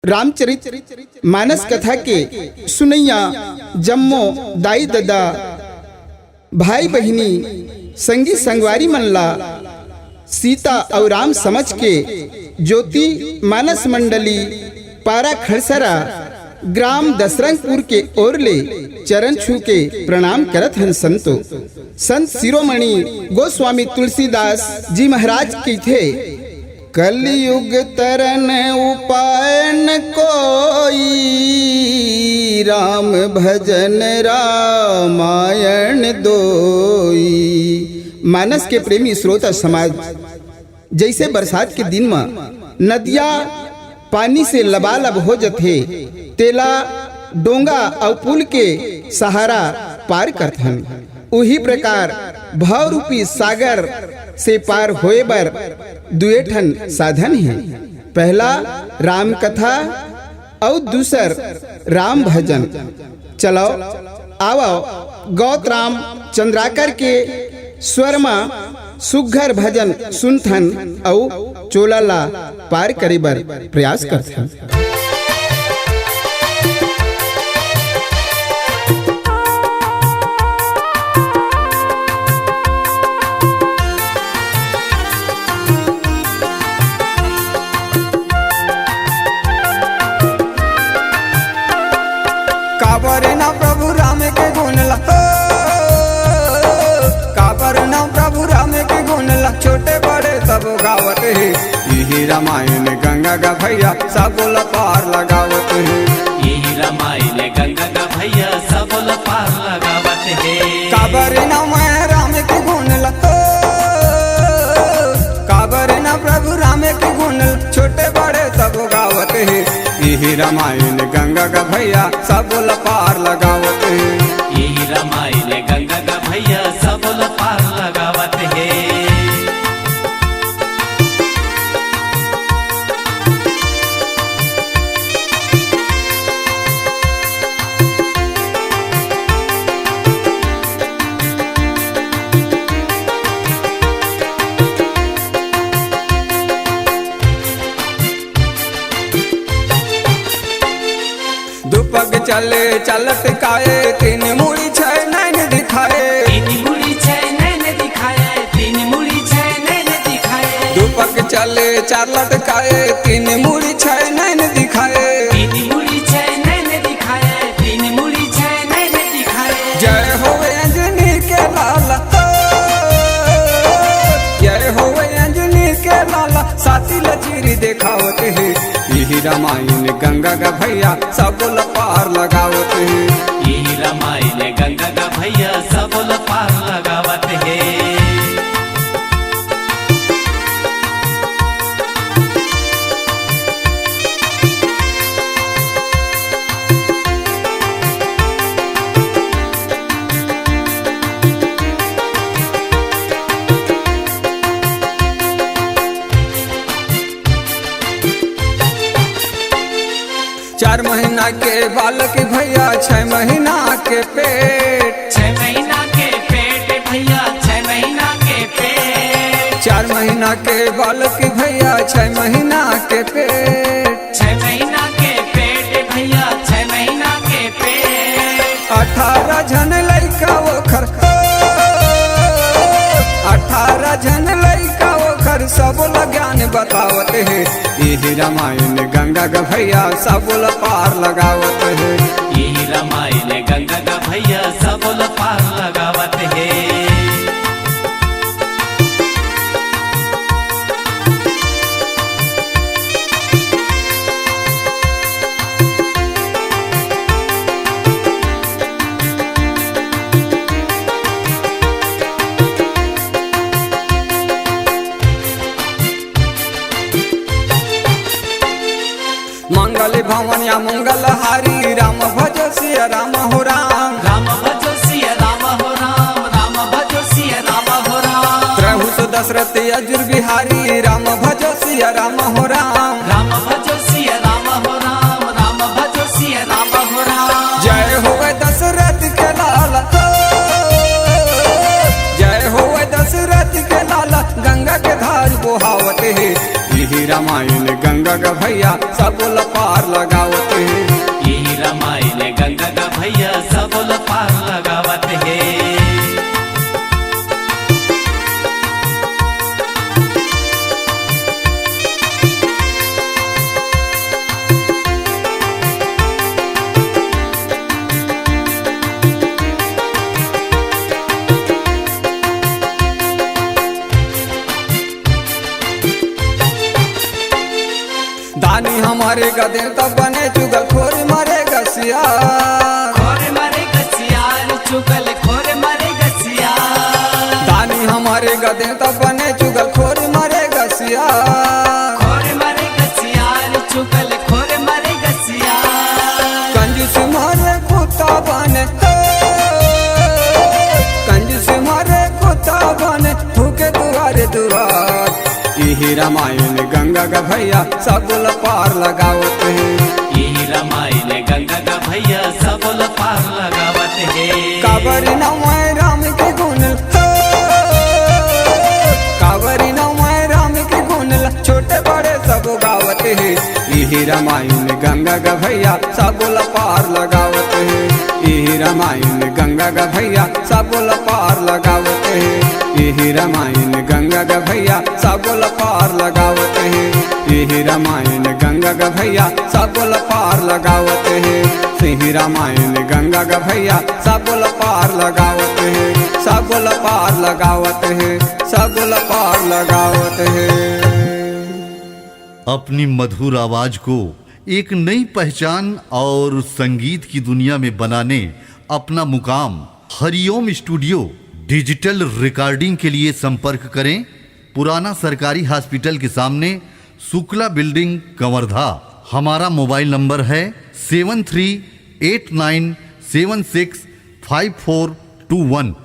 रामचरित मानस कथा के सुनैया जम्मो दाई ददा भाई बहिनी संगी संगवारी मनला सीता और राम समझ के ज्योति मानस मंडली पारा खड़सरा ग्राम दसरंगपुर के ओर ले चरण छू के प्रणाम करत हन संतो। संत शिरोमणि गोस्वामी तुलसीदास जी महाराज की थे, कलयुग तरन उपाय न कोई, राम भजन रामायण दोई। मानस के प्रेमी श्रोता समाज जैसे बरसात के दिन में नदिया पानी से लबालब हो जाते, तेला डोंगा और पुल के सहारा पार करथन, उही प्रकार भाव रूपी सागर से पार होए बर दुए ठन साधन है। पहला राम कथा और दूसर राम भजन। चलो आओ गौत राम चंद्राकर के स्वर में सुघर भजन सुनथन और चोलाला पार करे बर प्रयास करथन। काबर ना प्रभु राम के गुण ला, काबर ना प्रभु राम के गुण ला, छोटे बड़े सब गावत है। यही रामायण गंगा का भैया सब पार लगावत है। यही रामायण गंगा का भैया सब पार लगावत है। काबर ना मैं राम के गुण ला, काबर ना प्रभु राम के गुण ला, छोटे बड़े सब गावत है। यही रामायण गंगा का भैया सब पार लगावत है। यही रामायण गंगा का भैया सब पार लगावत है। दुपग चले चलत काए, तीन मुड़ी छह नैन दिखाए। तीन मुड़ी छह नैन दिखाए, तीन मुड़ी छह नैन दिखाए। दुपग चले चलत काए, तीन मुड़ी छह नैन दिखाए। तीन मुड़ी छह नैन दिखाए, तीन मुड़ी छह नैन दिखाए। जय हो अंजनी के लाला, जय हो अंजनी के लाला, साथी लचीरी देखावत है। यही रामायण गंगा का भैया सब पार लगावत है। यही रामायण गंगा का भैया सब पार लगावत है। चार महीना के बालक भैया, छह महीना के पेट। 6 महीना के पेट भैया, 6 महीना के पेट। चार महीना के बालक भैया, छह महीना के पेट। 6 महीना के पेट भैया, 6 महीना के पेट। 18 जन लइका ओखर, 18 जन लइका ओखर सब ज्ञान बतावत है। यही रामायण गंगा का भैया सब पार लगावत है। यही रामायण गंगा का भैया सब पार लगावत है। मंगल भवन या मंगल हारी, राम भजो सिया राम हो राम। राम भजो सिया राम हो राम, राम भजो सिया राम हो राम। प्रभु सो दशरथ अजुर बिहारी, राम भजो सिया राम हो राम। राम भजो सिया राम हो राम, राम भजो सिया राम हो राम। जय हो दशरथ के लाला, जय हो दशरथ के लाला, गंगा के धार बहावत है। यही रामायण गंगा का भैया सब पार लगावत है। यही रामायण गंगा का भैया सब पार लगावत है। दानी हमारे गदे तब बने चुगल खोर मारे गसिया, खोर मारे गसियार चुगल खोर मारे गसियार। दानी हमारे गदे तब बने चुगल खोर मारे गसिया, खोर मारे गसियार चुगल खोर मारे गसियार। कंजूस मारे कुत्ता बने, कंजूस मारे कुत्ता बने भूखे दुआरे दुआर। यही रामायण गंगा का भैया सब पार लगावत है। यही रामायण गंगा का भैया सब पार लगावत है। कावरी नवाय राम के गुण, कावरी नवाय राम के गुण छोटे बड़े सब गावत है। यही रामायण गंगा का भैया सब पार लगावत है। यही रामायण गंगा का भैया सब पार लगावत है। यही रामायण गंगा का भैया सब पार लगावत है। यही रामायण गंगा का भैया सब पार लगावत है। यही रामायण गंगा का भैया सब पार लगावत है। सब पार लगावत है, सब पार लगावत है। अपनी मधुर आवाज को एक नई पहचान और संगीत की दुनिया में बनाने अपना मुकाम हरिओम स्टूडियो डिजिटल रिकॉर्डिंग के लिए संपर्क करें। पुराना सरकारी हॉस्पिटल के सामने शुक्ला बिल्डिंग कंवरधा। हमारा मोबाइल नंबर है 7389765421।